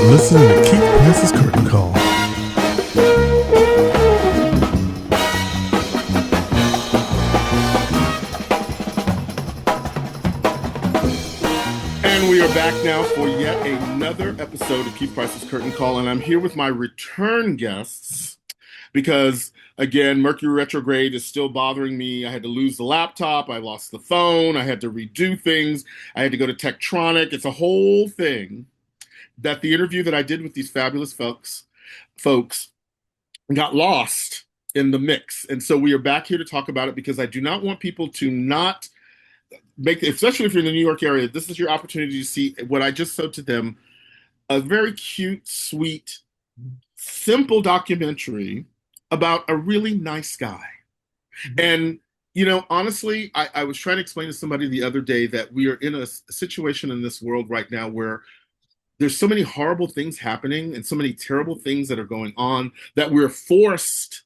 listening to Keep Price's Curtain Call. And we are back now for yet another episode of Keep Price's Curtain Call, and I'm here with my return guests because, again, Mercury retrograde is still bothering me. I had to lose the laptop, I lost the phone, I had to redo things, I had to go to Tektronic. It's a whole thing. That the interview that I did with these fabulous folks got lost in the mix. And so we are back here to talk about it because I do not want people to not make, especially if you're in the New York area, this is your opportunity to see what I just showed to them, a very cute, sweet, simple documentary about a really nice guy. And, you know, honestly, I was trying to explain to somebody the other day that we are in a situation in this world right now where there's so many horrible things happening and so many terrible things that are going on that we're forced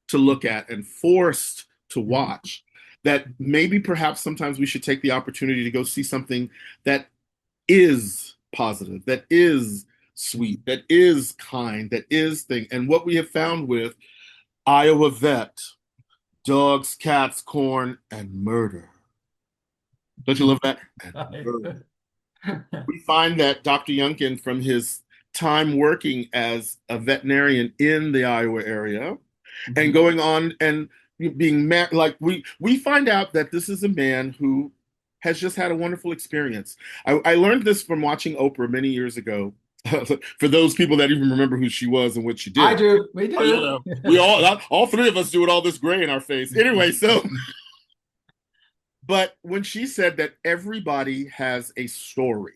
to look at and forced to watch, that maybe perhaps sometimes we should take the opportunity to go see something that is positive, that is sweet, that is kind, that is thing. And what we have found with Iowa Vet, Dogs, Cats, Corn, and Murder. Don't you love that? And murder. We find that Dr. Younkin, from his time working as a veterinarian in the Iowa area, and going on and being like we find out that this is a man who has just had a wonderful experience. I learned this from watching Oprah many years ago. For those people that even remember who she was and what she did, I do. We do. You know, we all three of us do with all this gray in our face. Anyway, so. But when she said that everybody has a story,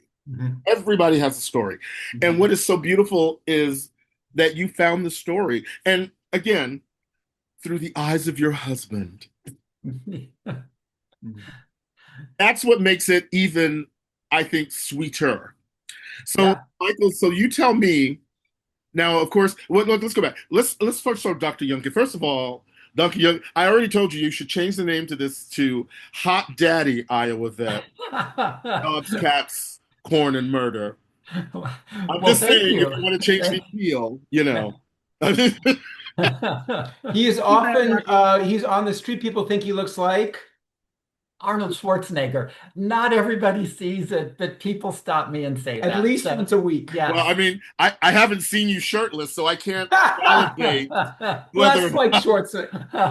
everybody has a story. And what is so beautiful is that you found the story. And again, through the eyes of your husband. That's what makes it even, I think, sweeter. So, Michael, so you tell me now, of course, let's go back. Let's first start Dr. Younkin. First of all, Dr. Young, I already told you should change the name to this to Hot Daddy Iowa Vet. Dogs, Cats, Corn, and Murder. I'm just saying, if you want to change the appeal, you know. He is often, he's on the street. People think he looks like Arnold Schwarzenegger. Not everybody sees it, but people stop me and say that. At least once a week. Yeah. Well, I mean, I haven't seen you shirtless, so I can't validate less like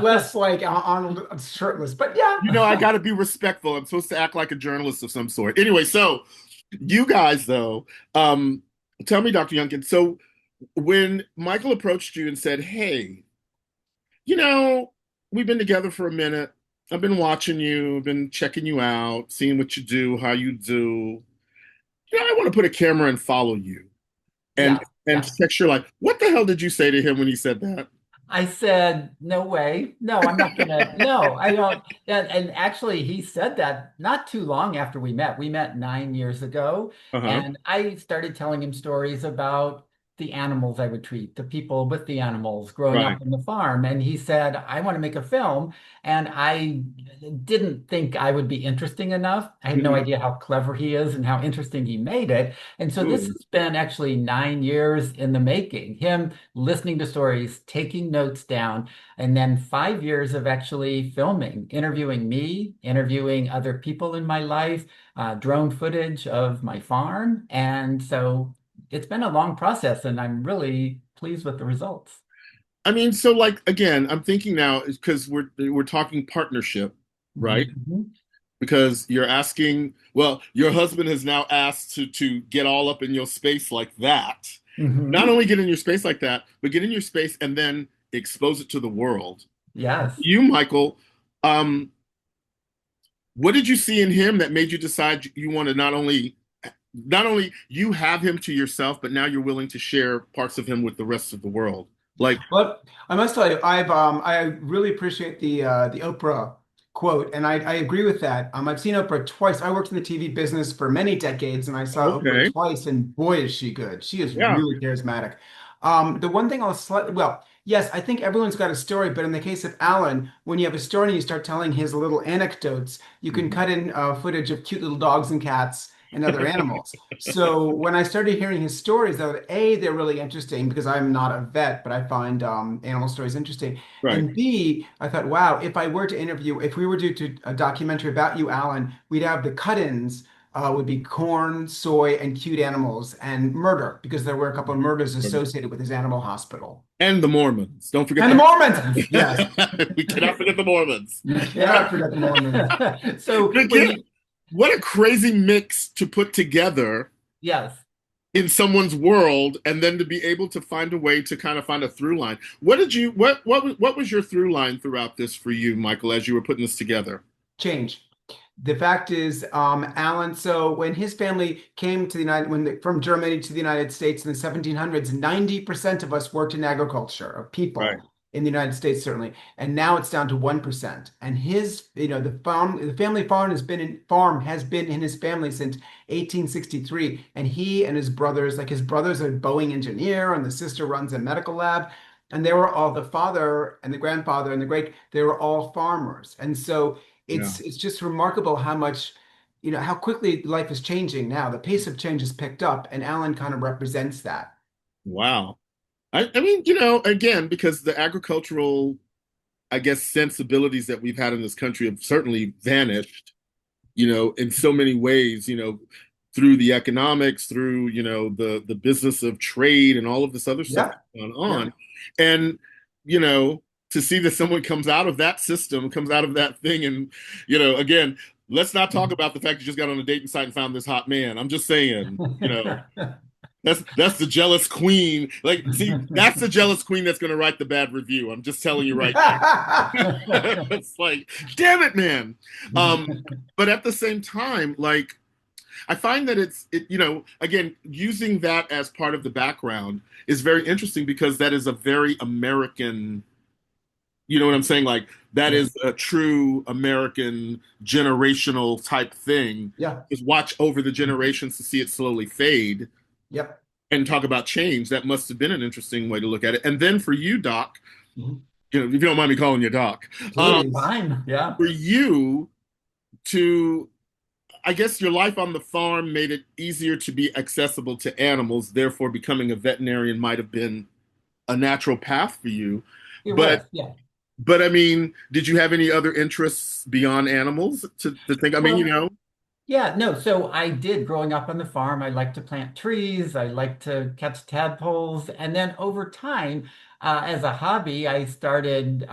less like Arnold shirtless, but yeah. You know, I got to be respectful. I'm supposed to act like a journalist of some sort. Anyway, so you guys, though, tell me, Dr. Younkin, so when Michael approached you and said, hey, you know, we've been together for a minute. I've been watching you, been checking you out, seeing what you do, how you do. You know, I want to put a camera and follow you and text your life. What the hell did you say to him when he said that? I said, no way. No, I'm not going to. No, I don't. And actually, he said that not too long after we met. We met 9 years ago. And I started telling him stories about the animals I would treat, the people with the animals growing up on the farm. And he said, I want to make a film. And I didn't think I would be interesting enough. I had no idea how clever he is and how interesting he made it. And so this has been actually 9 years in the making, him listening to stories, taking notes down, and then 5 years of actually filming, interviewing me, interviewing other people in my life, drone footage of my farm. And so it's been a long process, and I'm really pleased with the results. I mean, so like, again, I'm thinking now, because we're talking partnership, right? Because you're asking, well, your husband has now asked to get all up in your space like that. Not only get in your space like that, but get in your space and then expose it to the world. Yes. You, Michael, what did you see in him that made you decide you want to not only you have him to yourself, but now you're willing to share parts of him with the rest of the world? Like, but I must tell you, I really appreciate the Oprah quote, and I agree with that. I've seen Oprah twice. I worked in the TV business for many decades, and I saw Oprah twice, and boy, is she good. She is really charismatic. The one thing yes, I think everyone's got a story, but in the case of Alan, when you have a story and you start telling his little anecdotes, you can cut in footage of cute little dogs and cats and other animals. So when I started hearing his stories, though, A, they're really interesting because I'm not a vet, but I find animal stories interesting. Right. And B, I thought, wow, if we were to do a documentary about you, Alan, we'd have the cut-ins would be corn, soy, and cute animals, and murder, because there were a couple of murders associated with his animal hospital. And the Mormons. Don't forget And the Mormons. Yes. We cannot forget the Mormons. You cannot forget the Mormons. So But when again, what a crazy mix to put together yes. in someone's world, and then to be able to find a way to kind of find a through line. What was your through line throughout this for you, Michael, as you were putting this together? Change. The fact is, Alan, so when his family came to the from Germany to the United States in the 1700s, 90% of us worked in agriculture, of people Right. in the United States, certainly. And now it's down to 1%. And the family farm has been in his family since 1863. And he and his brothers, like his brother's a Boeing engineer, and the sister runs a medical lab. And they were all, the father and the grandfather and they were all farmers. And so Yeah. it's just remarkable how much, how quickly life is changing now. The pace of change has picked up, and Alan kind of represents that. Wow. I mean, again, because the agricultural, I guess, sensibilities that we've had in this country have certainly vanished, in so many ways, through the economics, through, the business of trade and all of this other stuff Yeah. that's gone on. And, to see that someone comes out of that system, comes out of that thing, and, again, let's not talk about the fact you just got on a dating site and found this hot man. I'm just saying, that's the jealous queen. Like, see, that's the jealous queen that's going to write the bad review. I'm just telling you right now. It's like, damn it, man. But at the same time, like, I find that again, using that as part of the background is very interesting because that is a very American, you know what I'm saying? Like, that is a true American generational type thing. Yeah. Just watch over the generations to see it slowly fade. Yep. And talk about change. That must have been an interesting way to look at it. And then for you, Doc, if you don't mind me calling you Doc, Fine. Yeah. for you to, I guess your life on the farm made it easier to be accessible to animals. Therefore, becoming a veterinarian might have been a natural path for you. Yeah. But I mean, did you have any other interests beyond animals to think? I mean, Yeah, no. So I did growing up on the farm. I like to plant trees. I like to catch tadpoles. And then over time, as a hobby, I started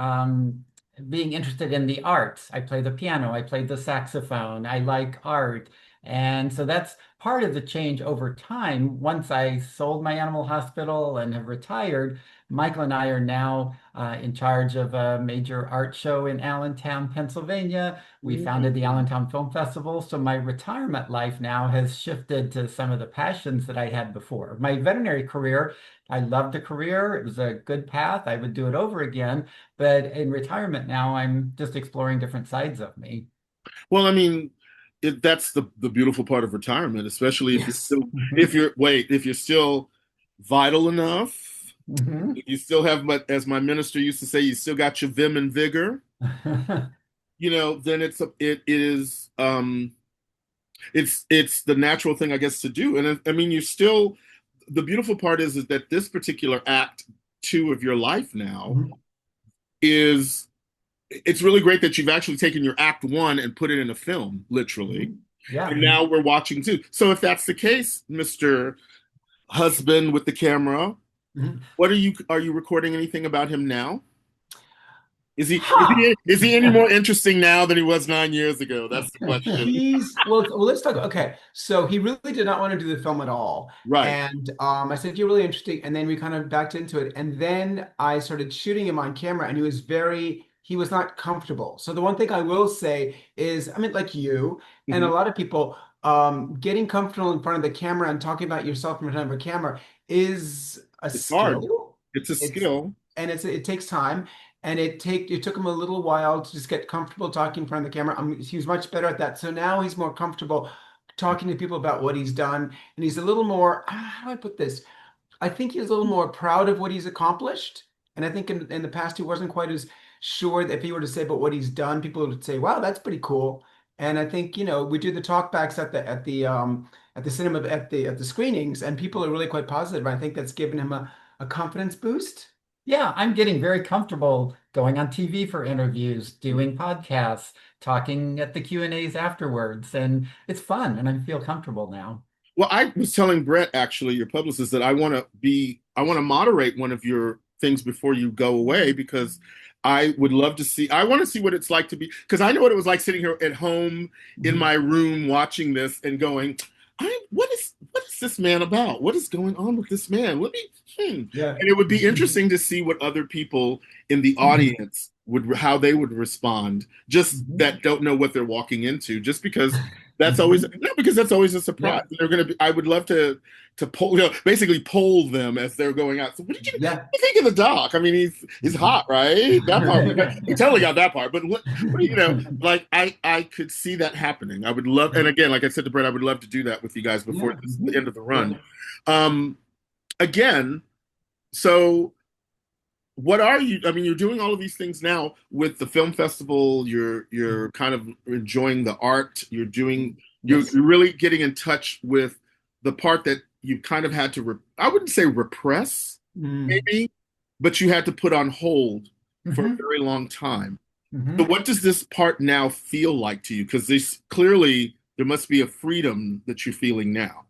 being interested in the arts. I play the piano. I played the saxophone. I like art. And so that's part of the change over time. Once I sold my animal hospital and have retired, Michael and I are now in charge of a major art show in Allentown, Pennsylvania. We founded the Allentown Film Festival. So my retirement life now has shifted to some of the passions that I had before. My veterinary career, I loved the career. It was a good path. I would do it over again. But in retirement now, I'm just exploring different sides of me. well, I mean, that's the beautiful part of retirement, especially if Yes. if you're still vital enough. If you still have, as my minister used to say, you still got your vim and vigor. Then it's the natural thing, I guess, to do. And I mean, the beautiful part is that this particular act two of your life now it's really great that you've actually taken your act one and put it in a film, literally. Yeah. And now we're watching two. So if that's the case, Mr. Husband with the camera, are you recording anything about him now? Is he any more interesting now than he was 9 years ago? That's the question. Well, let's talk. Okay, so he really did not want to do the film at all, Right. And I said, "You're really interesting," and then we kind of backed into it, and then I started shooting him on camera, and he was not comfortable. So the one thing I will say is, I mean, like you and a lot of people, getting comfortable in front of the camera and talking about yourself in front of a camera is a skill. Hard. It's a skill, and it takes time. And it took him a little while to just get comfortable talking in front of the camera. He was much better at that. So now he's more comfortable talking to people about what he's done. And he's a little more, how do I put this? I think he's a little more proud of what he's accomplished. And I think in the past, he wasn't quite as sure that if he were to say about what he's done, people would say, wow, that's pretty cool. And I think, we do the talkbacks at the cinema at the screenings, and people are really quite positive. I think that's given him a confidence boost. Yeah, I'm getting very comfortable going on TV for interviews, doing podcasts, talking at the Q&As afterwards, and it's fun, and I feel comfortable now. Well, I was telling Brett, actually, your publicist, that I want to moderate one of your things before you go away, because I would love to see, I want to see what it's like to be, because I know what it was like sitting here at home in my room watching this and going, what is this man about? What is going on with this man? Yeah. And it would be interesting to see what other people in the audience how they would respond, just that don't know what they're walking into, just because that's always no, because that's always a surprise. Yeah. They're going to be. I would love to poll, basically poll them as they're going out. So, what did you think of the doc? I mean, he's hot, right? That part, you totally got that part. But what like I could see that happening. I would love, and again, like I said to Brett, I would love to do that with you guys before the end of the run. Again, so what are you? I mean, you're doing all of these things now with the film festival. You're kind of enjoying the art. You're really getting in touch with the part that you kind of had to I wouldn't say repress, maybe, but you had to put on hold for a very long time. So what does this part now feel like to you? Because clearly there must be a freedom that you're feeling now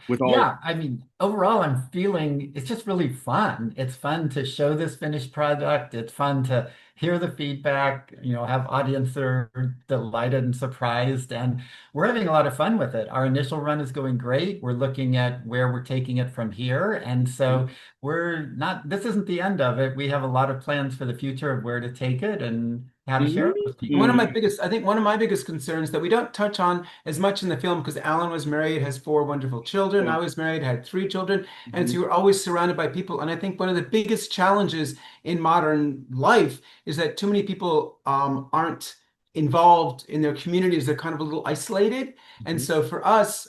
with all. Yeah, I mean, overall, I'm feeling it's just really fun. It's fun to show this finished product. It's fun to hear the feedback, have audience that are delighted and surprised. And we're having a lot of fun with it. Our initial run is going great. We're looking at where we're taking it from here. And so this isn't the end of it. We have a lot of plans for the future of where to take it and how to share it with people. One of my biggest concerns that we don't touch on as much in the film, because Alan was married, has 4 wonderful children. I was married, had 3 children. And so you're always surrounded by people. And I think one of the biggest challenges in modern life is that too many people aren't involved in their communities. They're kind of a little isolated. And so for us,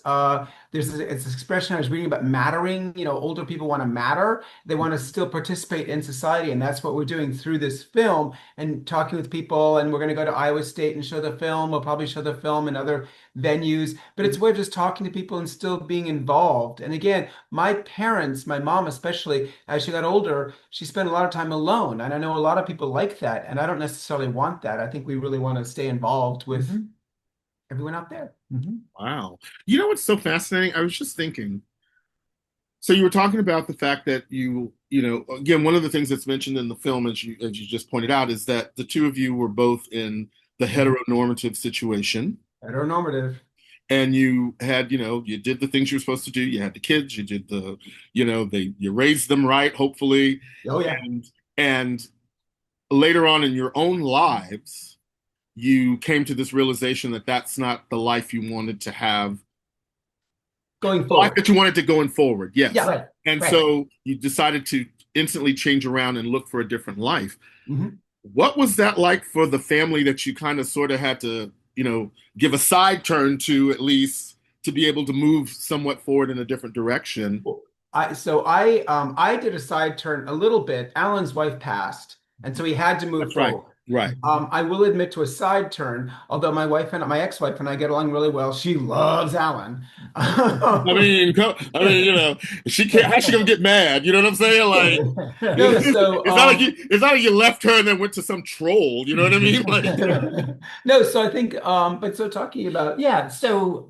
there's this expression I was reading about mattering. Older people want to matter. They want to still participate in society. And that's what we're doing through this film and talking with people. And we're going to go to Iowa State and show the film. We'll probably show the film in other venues. But it's we're just talking to people and still being involved. And again, my parents, my mom especially, as she got older, she spent a lot of time alone. And I know a lot of people like that. And I don't necessarily want that. I think we really want to stay involved with everyone out there. Wow. You know what's so fascinating? I was just thinking. So you were talking about the fact that again, one of the things that's mentioned in the film, as you just pointed out, is that the two of you were both in the heteronormative situation. Heteronormative. And you had, you did the things you were supposed to do. You had the kids, you did you raised them right, hopefully. Oh, yeah. And later on in your own lives, you came to this realization that that's not the life you wanted to have going forward. The life that you wanted to going forward. Yes. Yeah, right. And so you decided to instantly change around and look for a different life. What was that like for the family that you kind of sort of had to, give a side turn to, at least, to be able to move somewhat forward in a different direction? I did a side turn a little bit. Alan's wife passed, and so he had to move forward. Right. I will admit to a side turn, although my ex-wife and I get along really well. She loves Alan. I mean, she can't. How's she gonna get mad? You know what I'm saying? Like, it's not like you left her and then went to some troll. You know what I mean? Like, no. So I think, but so talking about, So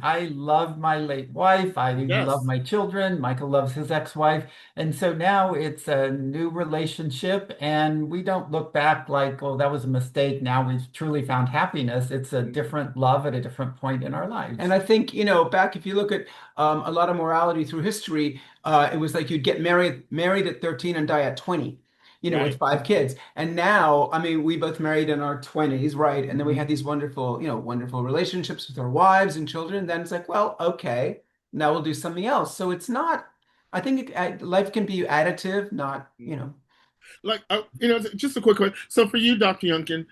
I love my late wife. I love my children. Michael loves his ex-wife, and so now it's a new relationship, and we don't look back like, oh, that was a mistake. Now we've truly found happiness. It's a different love at a different point in our lives. And I think, back, if you look at a lot of morality through history, it was like you'd get married at 13 and die at 20, with 5 kids. And now, I mean, we both married in our 20s, right? And then we had these wonderful relationships with our wives and children. And then it's like, well, okay, now we'll do something else. So it's not, I think life can be additive, not, Like, just a quick question. So for you, Dr. Younkin,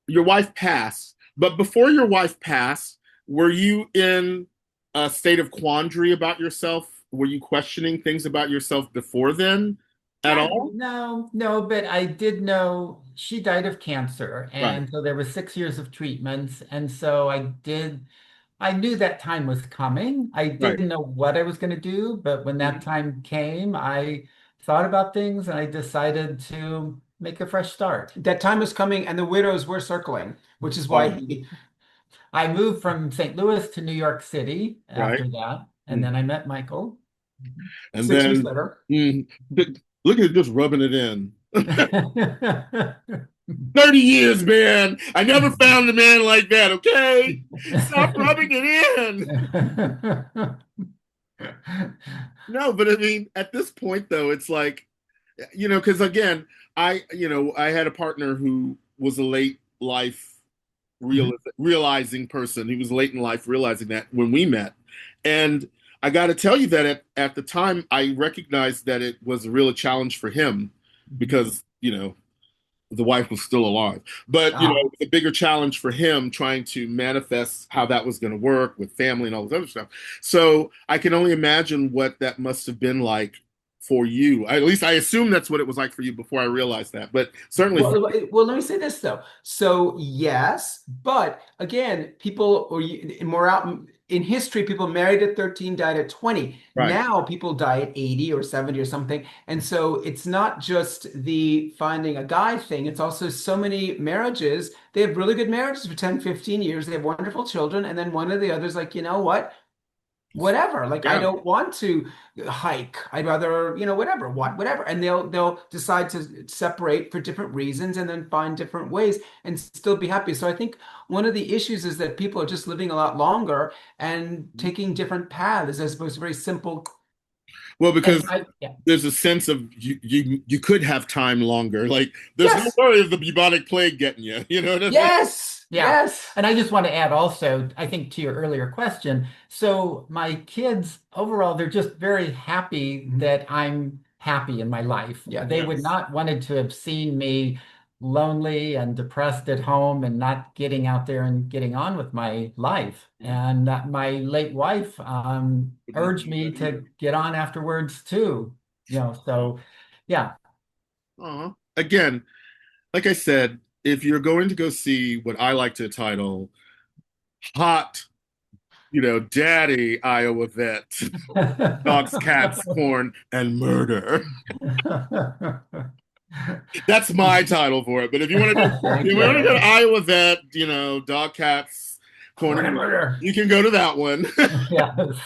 your wife passed, but before your wife passed, were you in a state of quandary about yourself? Were you questioning things about yourself before then? at all? No, but I did know she died of cancer. Right. And so there were 6 years of treatments. And so I knew that time was coming. I Right. didn't know what I was going to do, but when that time came, I thought about things and I decided to make a fresh start. That time was coming, and the widows were circling, which is why Oh, he. I moved from St. Louis to New York City right. after that, and then Mhm. I met Michael. And 6 years then later. mm, look at it, just rubbing it in. 30 years, man. I never found a man like that, okay? Stop rubbing it in. No, but I mean, at this point, though, it's like, because again, I had a partner who was a late life realizing person. He was late in life realizing that when we met. And I got to tell you that at the time, I recognized that it was a real challenge for him because, the wife was still alive. But, Ah. it was a bigger challenge for him trying to manifest how that was going to work with family and all this other stuff. So I can only imagine what that must have been like for you. At least I assume that's what it was like for you before I realized that. But certainly for Well, let me say this though. So yes, but again, people or more out in history, people married at 13, died at 20. right. Now people die at 80 or 70 or something. And so it's not just the finding a guy thing. It's also so many marriages. They have really good marriages for 10, 15 years. They have wonderful children. And then one of the others like, you know what? Whatever. Like I Yeah. don't want to hike. I'd rather, whatever, whatever. And they'll decide to separate for different reasons and then find different ways and still be happy. So I think one of the issues is that people are just living a lot longer and taking different paths as opposed to very simple. Well, And because yeah. there's a sense of you could have time longer. Like there's no Yes, worry of the bubonic plague getting you. You know what I mean? yes, Yeah. yes. And I just want to add also, I think to your earlier question. So my kids overall, they're just very happy that I'm happy in my life. Yeah. They would Yes. not wanted to have seen me lonely and depressed at home and not getting out there and getting on with my life. And my late wife Would not urged want me that to either. get on afterwards too. So yeah. Again, like I said, if you're going to go see what I like to title "Hot," Daddy Iowa Vet, Dogs, Cats, Corn, and Murder. That's my title for it. But if you want to go, Thank if you want to you. go to Iowa Vet, Dog, Cats, Corn, Corn and and Murder, murder. you can go to that one. Yes.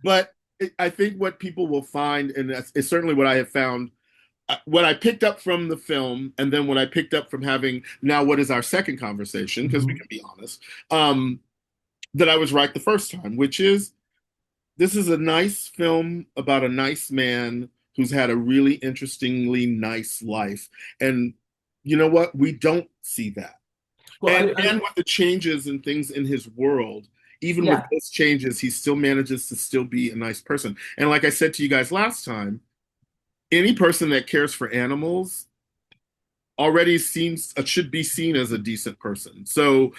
But I think what people will find, and that's is certainly what I have found, what I picked up from the film, and then what I picked up from having now what is our second conversation, because we Mhm. can be honest, that I was right the first time, which is this is a nice film about a nice man who's had a really interestingly nice life. And you know what? We don't see that. Well, And with the changes and things in his world, even with Yeah. those changes, he still manages to still be a nice person. And like I said to you guys last time, any person that cares for animals already seems should be seen as a decent person. So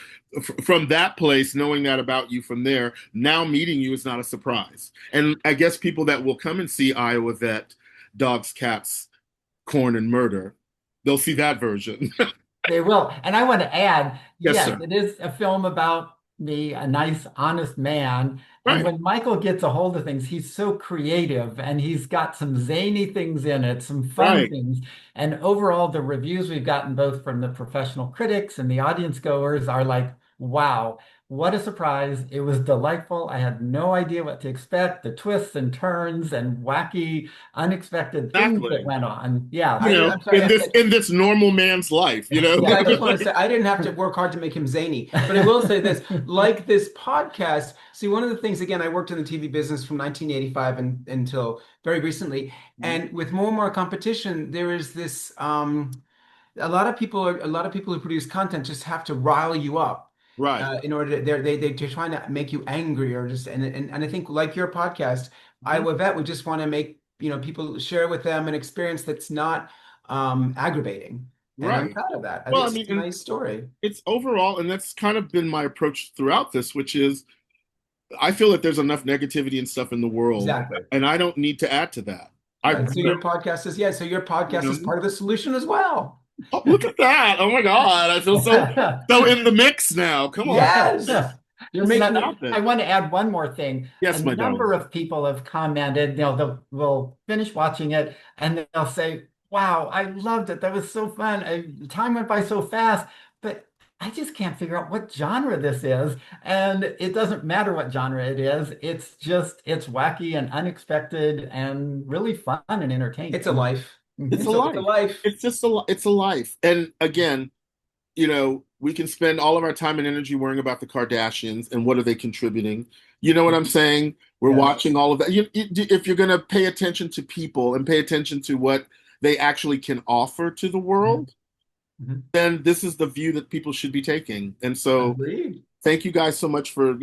from that place, knowing that about you from there, now meeting you is not a surprise. And I guess people that will come and see Iowa Vet, Dogs, Cats, Corn, and Murder, they'll see that version. They will. And I want to add, Yes, yes, sir. it is a film about me, a nice, honest man. And Right. when Michael gets a hold of things, he's so creative and he's got some zany things in it, some fun Right. things. And overall, the reviews we've gotten both from the professional critics and the audience goers are like, wow, what a surprise. It was delightful. I had no idea what to expect, the twists and turns and wacky, unexpected things that Exactly. went on. Yeah. I'm sorry. In this normal man's life. Yeah, I Yeah. just want to say I didn't have to work hard to make him zany, but I will say this, like this podcast. See, one of the things, again, I worked in the TV business from 1985 until very recently, and with more and more competition, there is this a lot of people who produce content just have to rile you up Right. in order to they're trying to make you angry or just and I think like your podcast, Mhm. Iowa Vet, we just want to make people share with them an experience that's not aggravating. And I'm Right. proud of that. I Well, think I it's mean, a and nice story. it's overall, and that's kind of been my approach throughout this, which is I feel that there's enough negativity and stuff in the world, Exactly. and I don't need to add to that. So your podcast is, so your podcast is part of the solution as well. Oh, look at that. Oh my God. I feel so in the mix now. Come on. Yes. You're making I want to add one more thing. Yes, my darling. A number of people have commented, they'll finish watching it and they'll say, wow, I loved it. That was so fun. Time went by so fast, but I just can't figure out what genre this is. And it doesn't matter what genre it is. It's wacky and unexpected and really fun and entertaining. It's a life. It's a life. It's a life. And again, we can spend all of our time and energy worrying about the Kardashians and what are they contributing. You know what I'm saying? We're watching all of that. If you're going to pay attention to people and pay attention to what they actually can offer to the world, then this is the view that people should be taking. And so thank you guys so much for,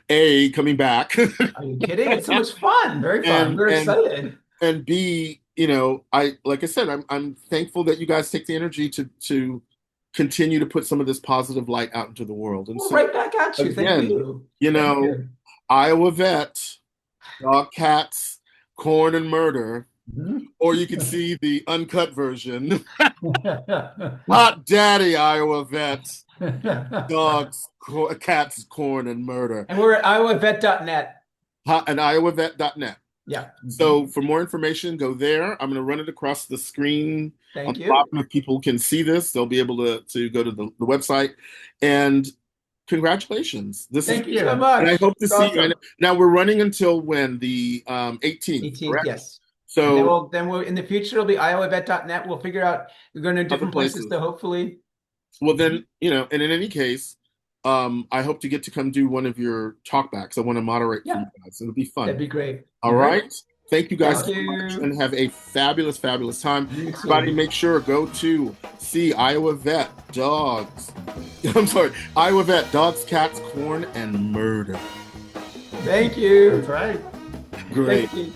A, coming back. Are you kidding? It's so much fun. Very fun. We're excited. And B, like I said, I'm thankful that you guys take the energy to continue to put some of this positive light out into the world. And so, right back at you. Again, Thank you. Iowa Vet, Dog, Cats, Corn, and Murder. Or you can see the uncut version. Hot Daddy, Iowa Vet, Dogs, Cats, Corn, and Murder. And we're at iowavet.net. And iowavet.net. Yeah. So for more information, go there. I'm going to run it across the screen. Thank you. If people can see this, they'll be able to go to the website. And congratulations. Thank you so much. And I hope to see you. Now we're running until when? The 18th. 18th, yes. So then we'll in the future it'll be iowavet.net. We'll figure out we're going to different places to hopefully. Well then, and in any case, I hope to get to come do one of your talkbacks. I want to moderate for you guys. It'll be fun. That'd be great. All right. Thank you guys so much and have a fabulous, fabulous time. Everybody make sure go to see Iowa Vet Dogs. I'm sorry, Iowa Vet Dogs, Cats, Corn, and Murder. Thank you. That's right. Great. Thank you.